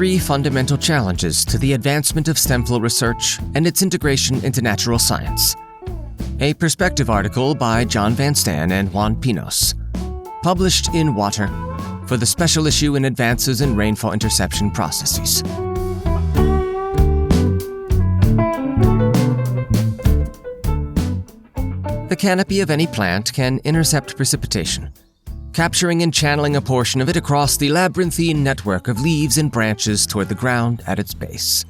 three fundamental challenges to the advancement of Stemflow research and its integration into natural science. A perspective article by John Van Stan and Juan Pinos, published in Water for the special issue in Advances in Rainfall Interception Processes. The canopy of any plant can intercept precipitation, capturing and channeling a portion of it across the labyrinthine network of leaves and branches toward the ground at its base.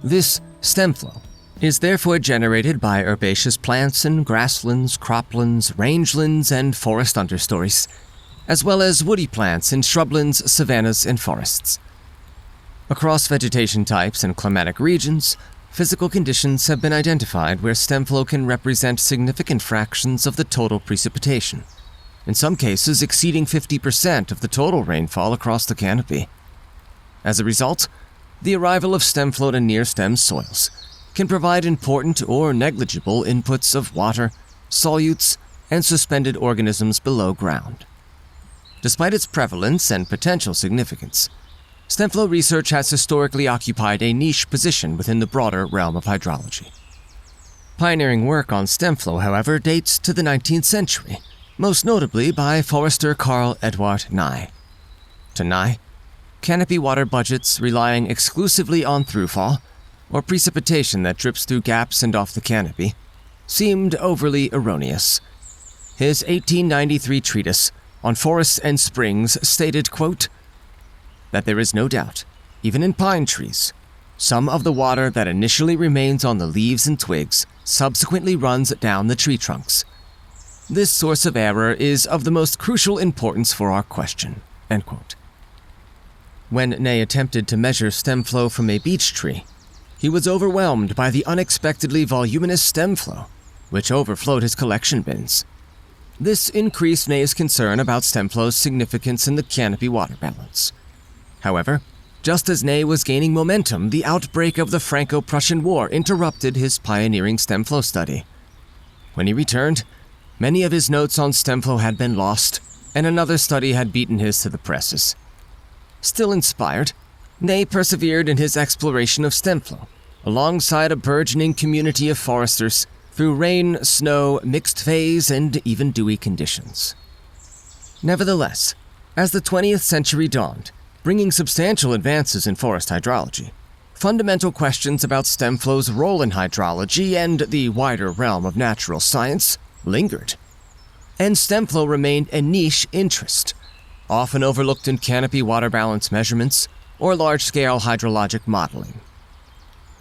This stemflow is therefore generated by herbaceous plants and grasslands, croplands, rangelands, and forest understories, as well as woody plants in shrublands, savannas, and forests. Across vegetation types and climatic regions, physical conditions have been identified where stemflow can represent significant fractions of the total precipitation, in some cases exceeding 50% of the total rainfall across the canopy. As a result, the arrival of stemflow to near-stem soils can provide important or negligible inputs of water, solutes, and suspended organisms below ground. Despite its prevalence and potential significance, stemflow research has historically occupied a niche position within the broader realm of hydrology. Pioneering work on stemflow, however, dates to the 19th century, most notably by forester Carl Eduard Nye. To Nye, canopy water budgets relying exclusively on throughfall, or precipitation that drips through gaps and off the canopy, seemed overly erroneous. His 1893 treatise on forests and springs stated, quote, that there is no doubt, even in pine trees, some of the water that initially remains on the leaves and twigs subsequently runs down the tree trunks. This source of error is of the most crucial importance for our question, end quote. When Ney attempted to measure stemflow from a beech tree, he was overwhelmed by the unexpectedly voluminous stemflow, which overflowed his collection bins. This increased Ney's concern about stemflow's significance in the canopy water balance. However, just as Ney was gaining momentum, the outbreak of the Franco-Prussian War interrupted his pioneering stemflow study. When he returned, many of his notes on stemflow had been lost, and another study had beaten his to the presses. Still inspired, Ney persevered in his exploration of stemflow, alongside a burgeoning community of foresters through rain, snow, mixed phase, and even dewy conditions. Nevertheless, as the 20th century dawned, bringing substantial advances in forest hydrology, fundamental questions about stemflow's role in hydrology and the wider realm of natural science lingered. And stemflow remained a niche interest, often overlooked in canopy water balance measurements or large-scale hydrologic modeling.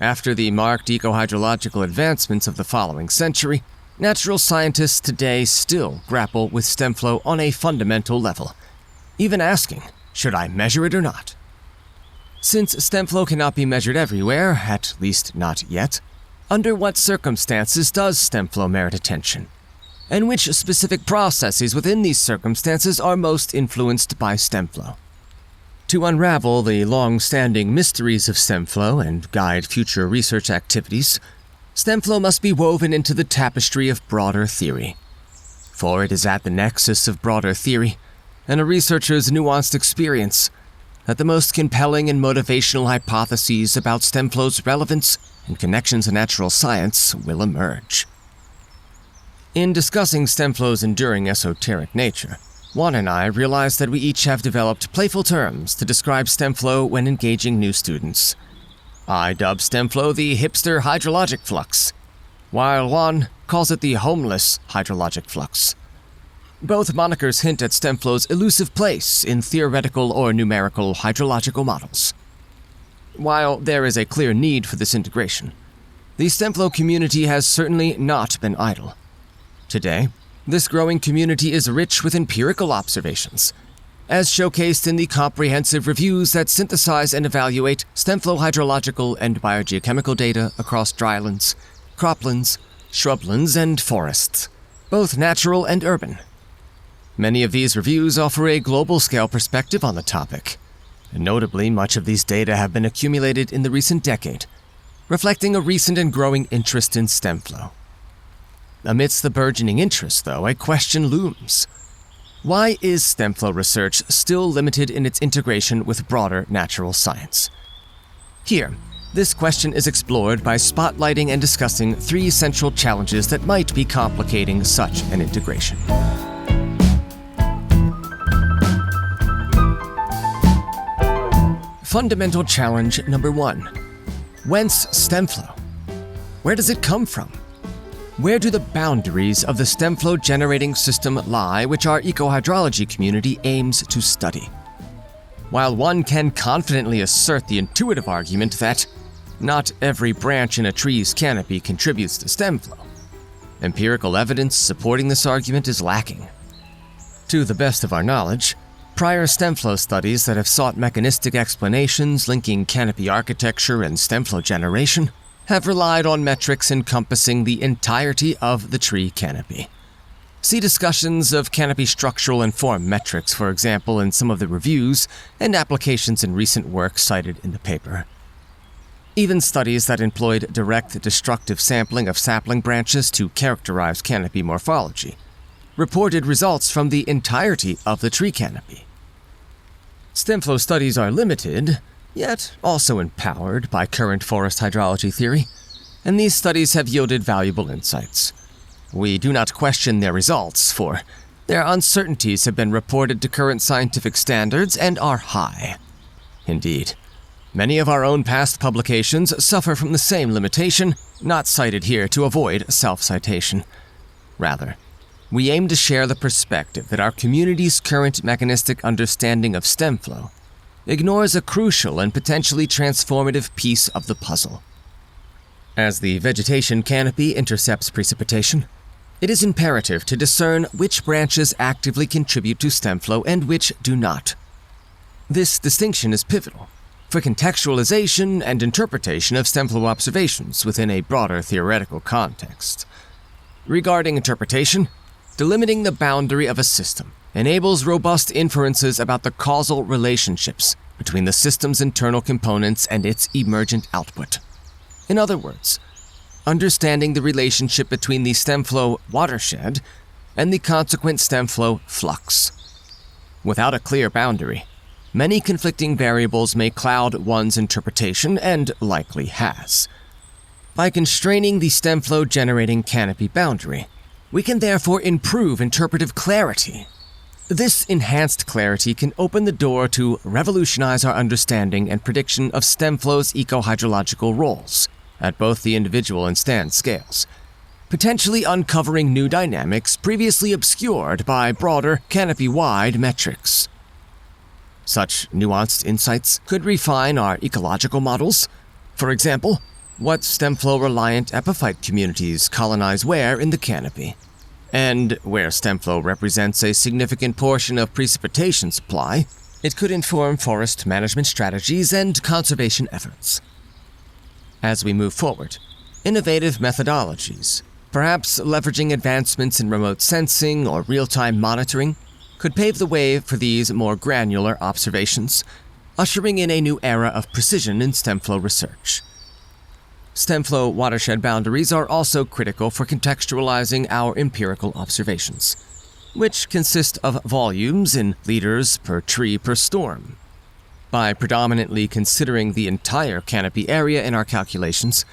After the marked eco-hydrological advancements of the following century, natural scientists today still grapple with stemflow on a fundamental level, even asking, should I measure it or not? Since stemflow cannot be measured everywhere, at least not yet, under what circumstances does stemflow merit attention? And which specific processes within these circumstances are most influenced by stemflow? To unravel the long-standing mysteries of stemflow and guide future research activities, stemflow must be woven into the tapestry of broader theory. For it is at the nexus of broader theory and a researcher's nuanced experience that the most compelling and motivational hypotheses about stemflow's relevance and connection to natural science will emerge. In discussing stemflow's enduring esoteric nature, Juan and I realized that we each have developed playful terms to describe stemflow when engaging new students. I dub stemflow the hipster hydrologic flux, while Juan calls it the homeless hydrologic flux. Both monikers hint at stemflow's elusive place in theoretical or numerical hydrological models. While there is a clear need for this integration, the stemflow community has certainly not been idle. Today, this growing community is rich with empirical observations, as showcased in the comprehensive reviews that synthesize and evaluate stemflow hydrological and biogeochemical data across drylands, croplands, shrublands, and forests, both natural and urban. Many of these reviews offer a global-scale perspective on the topic, and notably much of these data have been accumulated in the recent decade, reflecting a recent and growing interest in stemflow. Amidst the burgeoning interest, though, a question looms. Why is stemflow research still limited in its integration with broader natural science? Here, this question is explored by spotlighting and discussing 3 central challenges that might be complicating such an integration. Fundamental challenge number 1. Whence Stemflow? Where does it come from? Where do the boundaries of the Stemflow generating system lie, which our ecohydrology community aims to study? While one can confidently assert the intuitive argument that not every branch in a tree's canopy contributes to Stemflow, empirical evidence supporting this argument is lacking. To the best of our knowledge, prior Stemflow studies that have sought mechanistic explanations linking canopy architecture and Stemflow generation have relied on metrics encompassing the entirety of the tree canopy. See discussions of canopy structural and form metrics, for example, in some of the reviews and applications in recent work cited in the paper. Even studies that employed direct destructive sampling of sapling branches to characterize canopy morphology reported results from the entirety of the tree canopy. Stemflow studies are limited, yet also empowered by current forest hydrology theory, and these studies have yielded valuable insights. We do not question their results, for their uncertainties have been reported to current scientific standards and are high. Indeed, many of our own past publications suffer from the same limitation, not cited here to avoid self-citation. Rather, we aim to share the perspective that our community's current mechanistic understanding of Stemflow ignores a crucial and potentially transformative piece of the puzzle. As the vegetation canopy intercepts precipitation, it is imperative to discern which branches actively contribute to Stemflow and which do not. This distinction is pivotal for contextualization and interpretation of Stemflow observations within a broader theoretical context. Regarding interpretation, delimiting the boundary of a system enables robust inferences about the causal relationships between the system's internal components and its emergent output. In other words, understanding the relationship between the Stemflow watershed and the consequent Stemflow flux. Without a clear boundary, many conflicting variables may cloud one's interpretation, and likely has. By constraining the Stemflow generating canopy boundary, we can therefore improve interpretive clarity. This enhanced clarity can open the door to revolutionize our understanding and prediction of Stemflow's ecohydrological roles at both the individual and stand scales, potentially uncovering new dynamics previously obscured by broader canopy-wide metrics. Such nuanced insights could refine our ecological models. For example, what Stemflow-reliant epiphyte communities colonize where in the canopy, and where Stemflow represents a significant portion of precipitation supply, it could inform forest management strategies and conservation efforts. As we move forward, innovative methodologies, perhaps leveraging advancements in remote sensing or real-time monitoring, could pave the way for these more granular observations, ushering in a new era of precision in Stemflow research. Stemflow watershed boundaries are also critical for contextualizing our empirical observations, which consist of volumes in liters per tree per storm. By predominantly considering the entire canopy area in our calculations,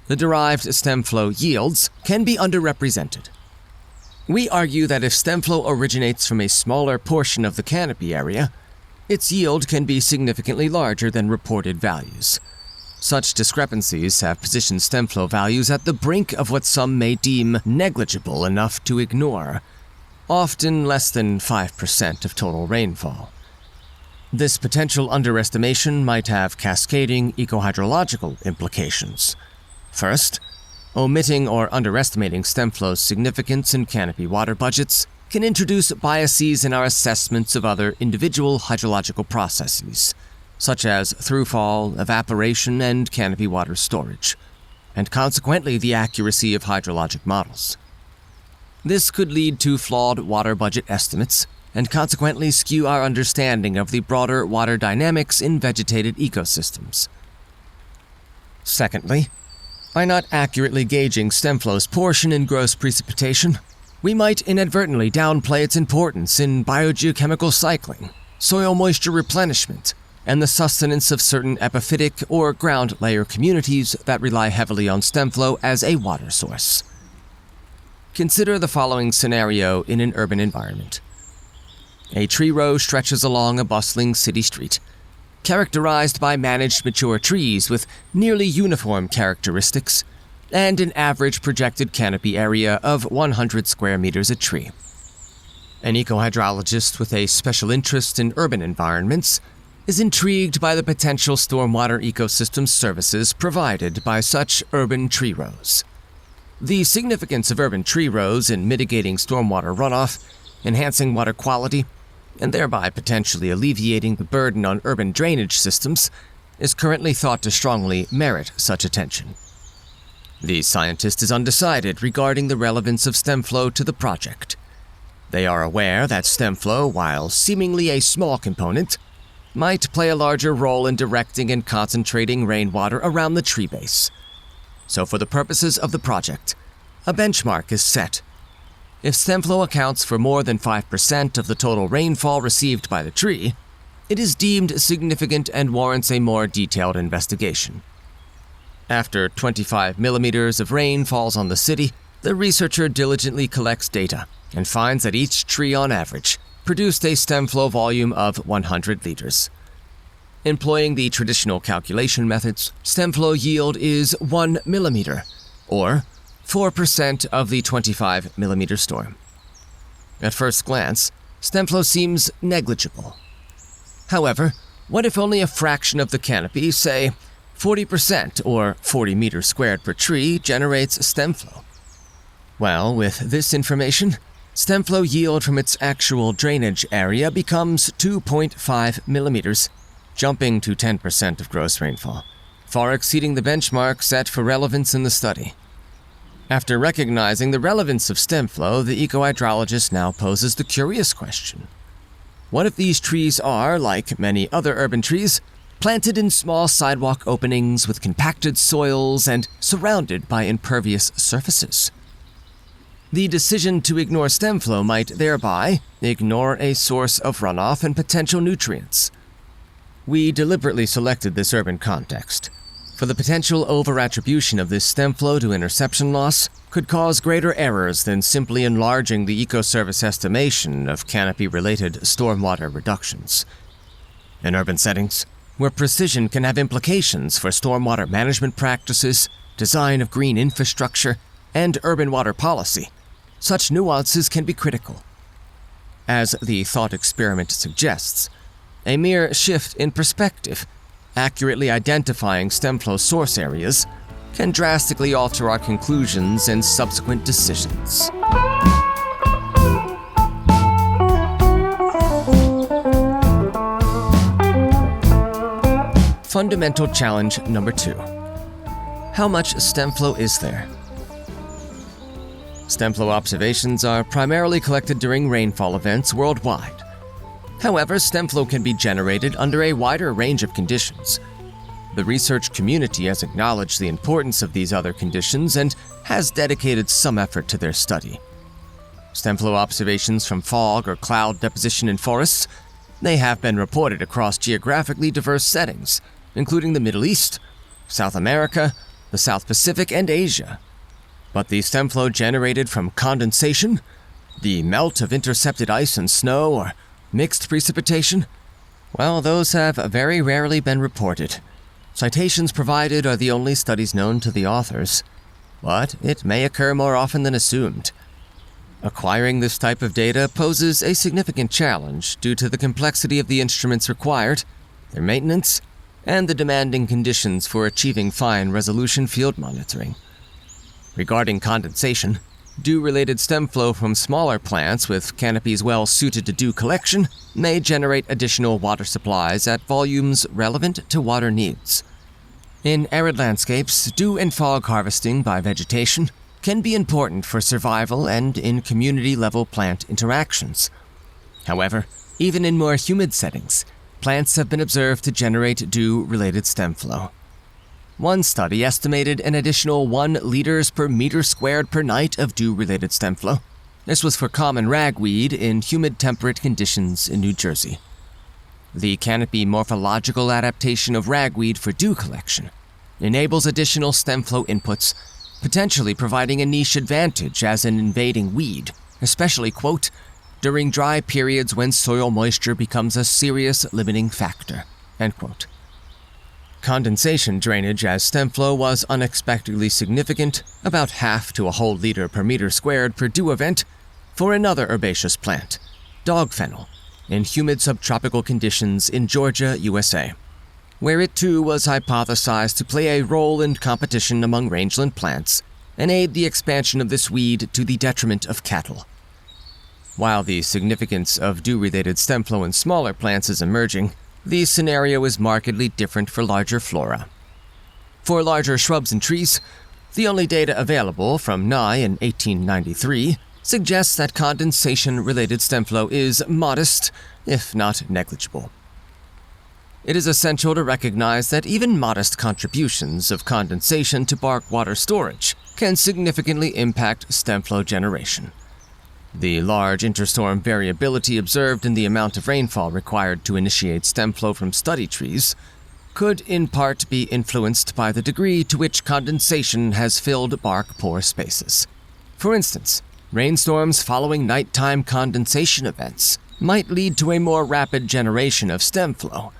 the derived Stemflow yields can be underrepresented. We argue that if Stemflow originates from a smaller portion of the canopy area, its yield can be significantly larger than reported values. Such discrepancies have positioned Stemflow values at the brink of what some may deem negligible enough to ignore, often less than 5% of total rainfall. This potential underestimation might have cascading ecohydrological implications. First, omitting or underestimating Stemflow's significance in canopy water budgets can introduce biases in our assessments of other individual hydrological processes, such as throughfall, evaporation, and canopy water storage, and consequently the accuracy of hydrologic models. This could lead to flawed water budget estimates, and consequently skew our understanding of the broader water dynamics in vegetated ecosystems. Secondly, by not accurately gauging Stemflow's portion in gross precipitation, we might inadvertently downplay its importance in biogeochemical cycling, soil moisture replenishment, and the sustenance of certain epiphytic or ground layer communities that rely heavily on Stemflow as a water source. Consider the following scenario in an urban environment. A tree row stretches along a bustling city street, characterized by managed mature trees with nearly uniform characteristics and an average projected canopy area of 100 square meters a tree. An ecohydrologist with a special interest in urban environments is intrigued by the potential stormwater ecosystem services provided by such urban tree rows. The significance of urban tree rows in mitigating stormwater runoff, enhancing water quality, and thereby potentially alleviating the burden on urban drainage systems is currently thought to strongly merit such attention. The scientist is undecided regarding the relevance of Stemflow to the project. They are aware that Stemflow, while seemingly a small component, might play a larger role in directing and concentrating rainwater around the tree base. So for the purposes of the project, a benchmark is set. If Stemflow accounts for more than 5% of the total rainfall received by the tree, it is deemed significant and warrants a more detailed investigation. After 25 millimeters of rain falls on the city, the researcher diligently collects data and finds that each tree on average produced a Stemflow volume of 100 liters. Employing the traditional calculation methods, Stemflow yield is 1 millimeter, or 4% of the 25 millimeter storm. At first glance, Stemflow seems negligible. However, what if only a fraction of the canopy, say 40% or 40 meters squared per tree, generates Stemflow? Well, with this information, Stemflow yield from its actual drainage area becomes 2.5 millimeters, jumping to 10% of gross rainfall, far exceeding the benchmark set for relevance in the study. After recognizing the relevance of Stemflow, the ecohydrologist now poses the curious question. What if these trees are, like many other urban trees, planted in small sidewalk openings with compacted soils and surrounded by impervious surfaces? The decision to ignore Stemflow might thereby ignore a source of runoff and potential nutrients. We deliberately selected this urban context, for the potential over-attribution of this Stemflow to interception loss could cause greater errors than simply enlarging the ecoservice estimation of canopy-related stormwater reductions. In urban settings, where precision can have implications for stormwater management practices, design of green infrastructure, and urban water policy, such nuances can be critical. As the thought experiment suggests, a mere shift in perspective, accurately identifying Stemflow source areas, can drastically alter our conclusions and subsequent decisions. Fundamental challenge number 2. How much Stemflow is there? Stemflow observations are primarily collected during rainfall events worldwide. However, Stemflow can be generated under a wider range of conditions. The research community has acknowledged the importance of these other conditions and has dedicated some effort to their study. Stemflow observations from fog or cloud deposition in forests, they have been reported across geographically diverse settings, including the Middle East, South America, the South Pacific, and Asia. But the Stemflow generated from condensation, the melt of intercepted ice and snow, or mixed precipitation, well, those have very rarely been reported. Citations provided are the only studies known to the authors, but it may occur more often than assumed. Acquiring this type of data poses a significant challenge due to the complexity of the instruments required, their maintenance, and the demanding conditions for achieving fine-resolution field monitoring. Regarding condensation, dew-related Stemflow from smaller plants with canopies well suited to dew collection may generate additional water supplies at volumes relevant to water needs. In arid landscapes, dew and fog harvesting by vegetation can be important for survival and in community-level plant interactions. However, even in more humid settings, plants have been observed to generate dew-related Stemflow. One study estimated an additional 1 liters per meter squared per night of dew-related Stemflow. This was for common ragweed in humid temperate conditions in New Jersey. The canopy morphological adaptation of ragweed for dew collection enables additional stem flow inputs, potentially providing a niche advantage as an invading weed, especially, quote, during dry periods when soil moisture becomes a serious limiting factor, end quote. Condensation drainage as stem flow was unexpectedly significant, about half to a whole liter per meter squared per dew event, for another herbaceous plant, dog fennel, in humid subtropical conditions in Georgia, USA, where it too was hypothesized to play a role in competition among rangeland plants and aid the expansion of this weed to the detriment of cattle. While the significance of dew-related stem flow in smaller plants is emerging, the scenario is markedly different for larger flora. For larger shrubs and trees, the only data available from Nye in 1893 suggests that condensation-related stem flow is modest, if not negligible. It is essential to recognize that even modest contributions of condensation to bark water storage can significantly impact stem flow generation. The large interstorm variability observed in the amount of rainfall required to initiate stem flow from study trees could in part be influenced by the degree to which condensation has filled bark pore spaces. For instance, rainstorms following nighttime condensation events might lead to a more rapid generation of stem flow,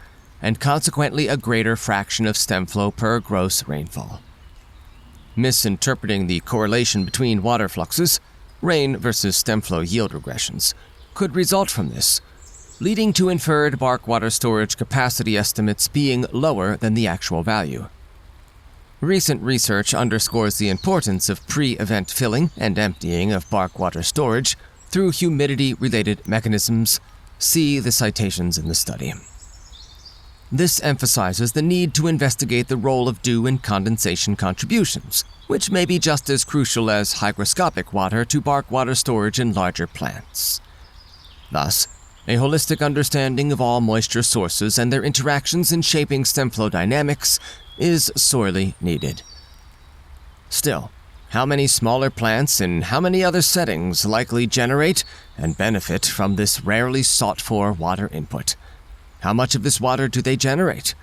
and consequently a greater fraction of stem flow per gross rainfall. Misinterpreting the correlation between water fluxes, rain versus stem flow yield regressions, could result from this, leading to inferred bark water storage capacity estimates being lower than the actual value. Recent research underscores the importance of pre-event filling and emptying of bark water storage through humidity-related mechanisms. See the citations in the study. This emphasizes the need to investigate the role of dew and condensation contributions, which may be just as crucial as hygroscopic water to bark water storage in larger plants. Thus, a holistic understanding of all moisture sources and their interactions in shaping stem flow dynamics is sorely needed. Still, how many smaller plants in how many other settings likely generate and benefit from this rarely sought-for water input? How much of this water do they generate,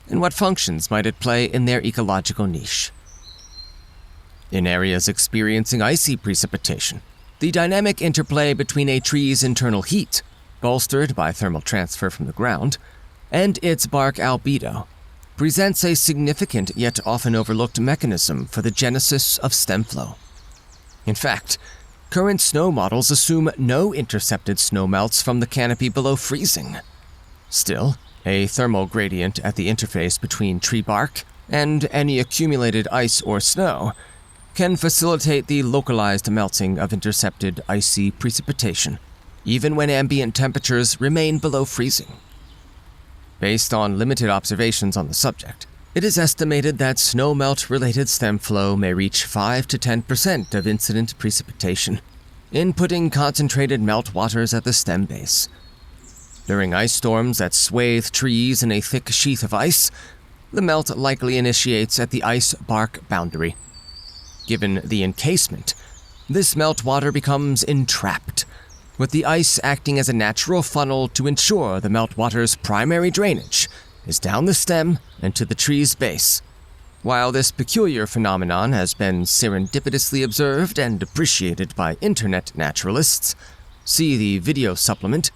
and what functions might it play in their ecological niche? In areas experiencing icy precipitation, the dynamic interplay between a tree's internal heat, bolstered by thermal transfer from the ground, and its bark albedo, presents a significant yet often overlooked mechanism for the genesis of stem flow. In fact, current snow models assume no intercepted snow melts from the canopy below freezing. Still, a thermal gradient at the interface between tree bark and any accumulated ice or snow can facilitate the localized melting of intercepted icy precipitation, even when ambient temperatures remain below freezing. Based on limited observations on the subject, it is estimated that snowmelt-related stem flow may reach 5 to 10% of incident precipitation, inputting concentrated meltwaters at the stem base. During ice storms that swathe trees in a thick sheath of ice, the melt likely initiates at the ice-bark boundary. Given the encasement, this meltwater becomes entrapped, with the ice acting as a natural funnel to ensure the meltwater's primary drainage is down the stem and to the tree's base. While this peculiar phenomenon has been serendipitously observed and appreciated by internet naturalists, see the video supplement,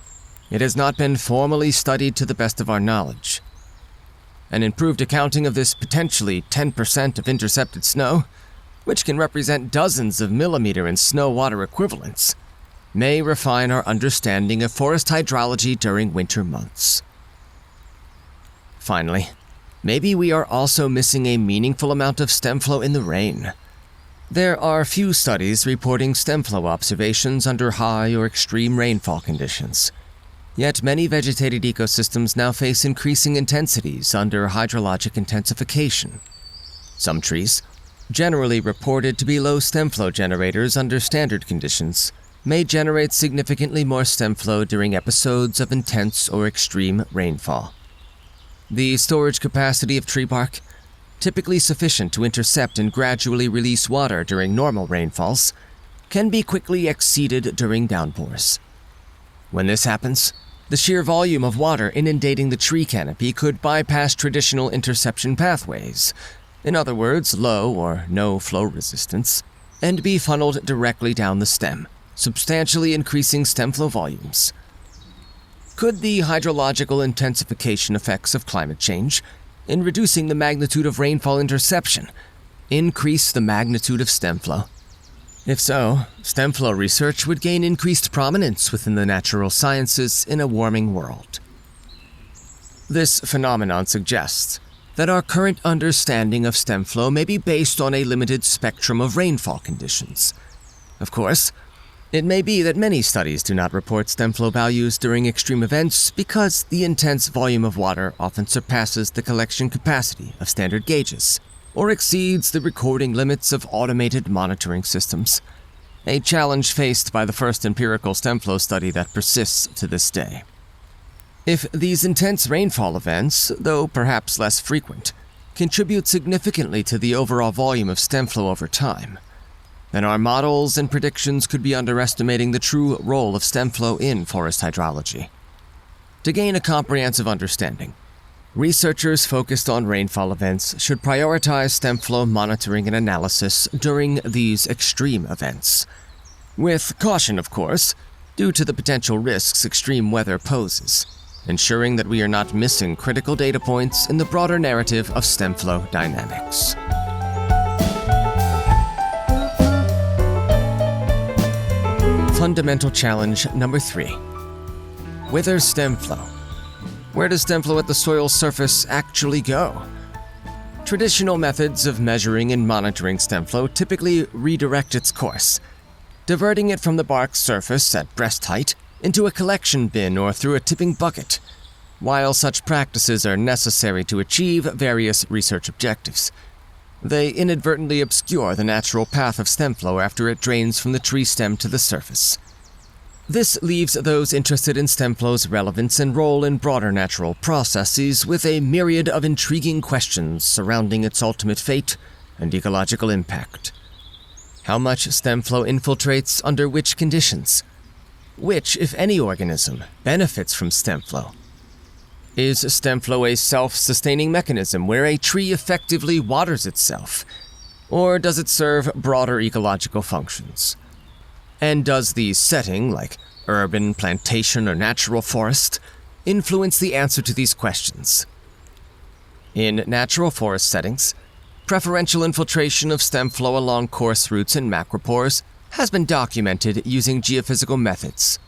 it has not been formally studied to the best of our knowledge. An improved accounting of this potentially 10% of intercepted snow, which can represent dozens of millimeter in snow water equivalents, may refine our understanding of forest hydrology during winter months. Finally, maybe we are also missing a meaningful amount of stem flow in the rain. There are few studies reporting stem flow observations under high or extreme rainfall conditions. Yet many vegetated ecosystems now face increasing intensities under hydrologic intensification. Some trees, generally reported to be low stem flow generators under standard conditions, may generate significantly more stem flow during episodes of intense or extreme rainfall. The storage capacity of tree bark, typically sufficient to intercept and gradually release water during normal rainfalls, can be quickly exceeded during downpours. When this happens, The sheer volume of water inundating the tree canopy could bypass traditional interception pathways, in other words, low or no flow resistance, and be funneled directly down the stem, substantially increasing stem flow volumes. Could the hydrological intensification effects of climate change, in reducing the magnitude of rainfall interception, increase the magnitude of stem flow? If so, stem flow research would gain increased prominence within the natural sciences in a warming world. This phenomenon suggests that our current understanding of stem flow may be based on a limited spectrum of rainfall conditions. Of course, it may be that many studies do not report stem flow values during extreme events because the intense volume of water often surpasses the collection capacity of standard gauges, or exceeds the recording limits of automated monitoring systems, a challenge faced by the first empirical stem flow study that persists to this day. If these intense rainfall events, though perhaps less frequent, contribute significantly to the overall volume of stem flow over time, then our models and predictions could be underestimating the true role of stem flow in forest hydrology. To gain a comprehensive understanding, researchers focused on rainfall events should prioritize stem flow monitoring and analysis during these extreme events. With caution, of course, due to the potential risks extreme weather poses, ensuring that we are not missing critical data points in the broader narrative of stem flow dynamics. Fundamental challenge number 3. Whither stem flow? Where does stem flow at the soil surface actually go? Traditional methods of measuring and monitoring stem flow typically redirect its course, diverting it from the bark surface at breast height into a collection bin or through a tipping bucket. While such practices are necessary to achieve various research objectives, they inadvertently obscure the natural path of stem flow after it drains from the tree stem to the surface. This leaves those interested in stem flow's relevance and role in broader natural processes with a myriad of intriguing questions surrounding its ultimate fate and ecological impact. How much stem flow infiltrates under which conditions? Which, if any organism, benefits from stem flow? Is stem flow a self-sustaining mechanism where a tree effectively waters itself? Or does it serve broader ecological functions? And does the setting, like urban, plantation, or natural forest, influence the answer to these questions? In natural forest settings, preferential infiltration of stem flow along coarse roots and macropores has been documented using geophysical methods.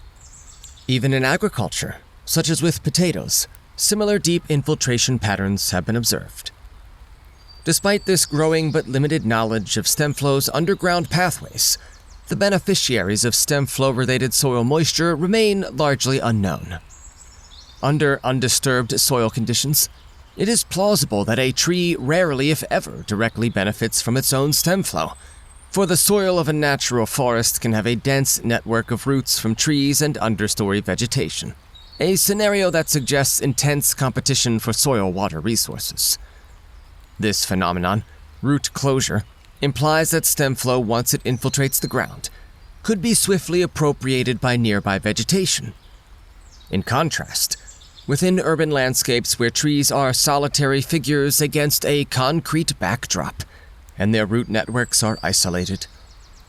Even in agriculture, such as with potatoes, similar deep infiltration patterns have been observed. Despite this growing but limited knowledge of stem flow's underground pathways, the beneficiaries of stem flow-related soil moisture remain largely unknown. Under undisturbed soil conditions, it is plausible that a tree rarely, if ever, directly benefits from its own stem flow, for the soil of a natural forest can have a dense network of roots from trees and understory vegetation, a scenario that suggests intense competition for soil water resources. This phenomenon, root closure, implies that stem flow, once it infiltrates the ground, could be swiftly appropriated by nearby vegetation. In contrast, within urban landscapes where trees are solitary figures against a concrete backdrop, and their root networks are isolated,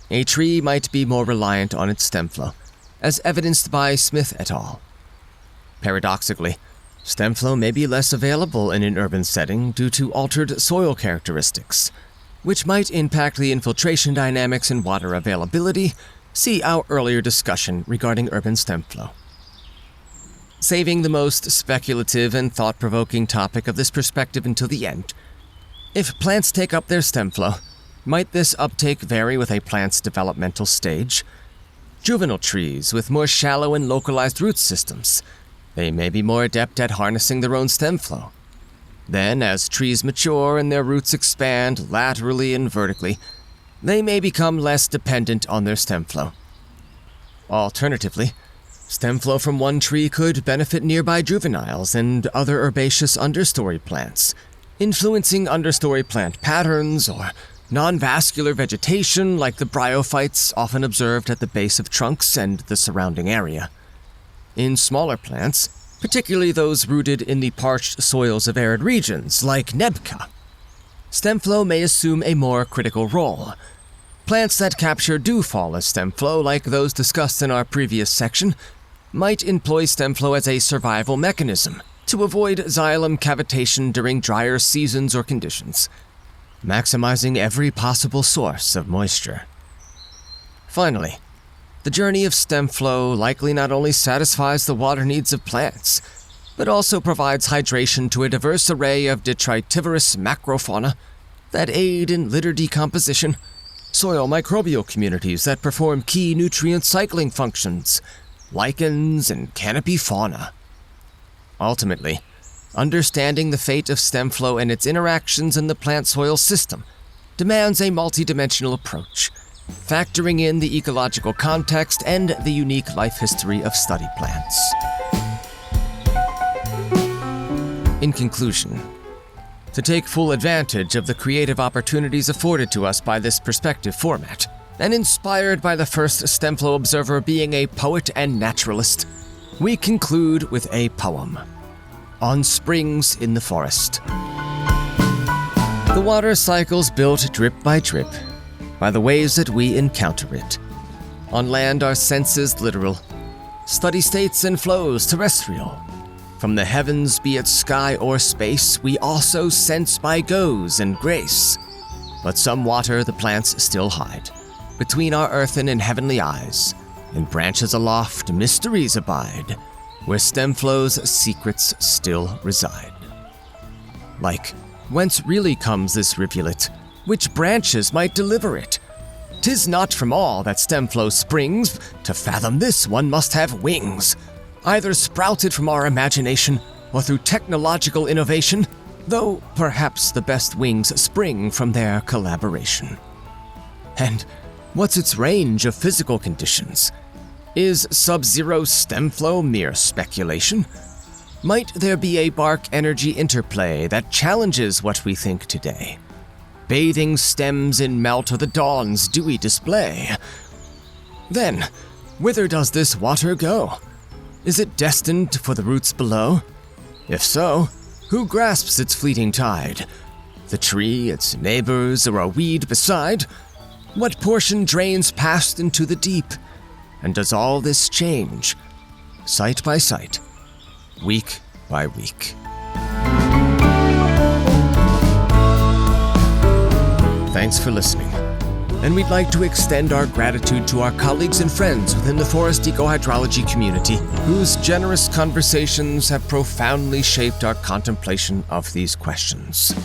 a tree might be more reliant on its stem flow, as evidenced by Smith et al. Paradoxically, stem flow may be less available in an urban setting due to altered soil characteristics, which might impact the infiltration dynamics and water availability. See our earlier discussion regarding urban stem flow. Saving the most speculative and thought-provoking topic of this perspective until the end, if plants take up their stem flow, might this uptake vary with a plant's developmental stage? Juvenile trees with more shallow and localized root systems, they may be more adept at harnessing their own stem flow. Then, as trees mature and their roots expand laterally and vertically, they may become less dependent on their stem flow. Alternatively, stem flow from one tree could benefit nearby juveniles and other herbaceous understory plants, influencing understory plant patterns or non-vascular vegetation like the bryophytes often observed at the base of trunks and the surrounding area. In smaller plants, particularly those rooted in the parched soils of arid regions like Nebca, Stemflow may assume a more critical role. Plants that capture dewfall as Stemflow, like those discussed in our previous section, might employ Stemflow as a survival mechanism to avoid xylem cavitation during drier seasons or conditions, maximizing every possible source of moisture. Finally, the journey of Stemflow likely not only satisfies the water needs of plants, but also provides hydration to a diverse array of detritivorous macrofauna that aid in litter decomposition, soil microbial communities that perform key nutrient cycling functions, lichens, and canopy fauna. Ultimately, understanding the fate of Stemflow and its interactions in the plant-soil system demands a multidimensional approach, factoring in the ecological context and the unique life history of study plants. In conclusion, to take full advantage of the creative opportunities afforded to us by this perspective format, and inspired by the first Stemflow observer being a poet and naturalist, we conclude with a poem, On Springs in the Forest. The water cycle's built drip by drip, by the ways that we encounter it. On land, our senses literal, study states and flows terrestrial. From the heavens, be it sky or space, we also sense by goes and grace. But some water the plants still hide, between our earthen and heavenly eyes. In branches aloft, mysteries abide, where Stemflow's secrets still reside. Like, whence really comes this rivulet? Which branches might deliver it? 'Tis not from all that Stemflow springs. To fathom this, one must have wings, either sprouted from our imagination or through technological innovation, though perhaps the best wings spring from their collaboration. And what's its range of physical conditions? Is sub-zero Stemflow mere speculation? Might there be a bark energy interplay that challenges what we think today? Bathing stems in melt of the dawn's dewy display. Then, whither does this water go? Is it destined for the roots below? If so, who grasps its fleeting tide? The tree, its neighbors, or a weed beside? What portion drains past into the deep? And does all this change, site by site, week by week? Thanks for listening, and we'd like to extend our gratitude to our colleagues and friends within the Forest Eco-Hydrology community, whose generous conversations have profoundly shaped our contemplation of these questions.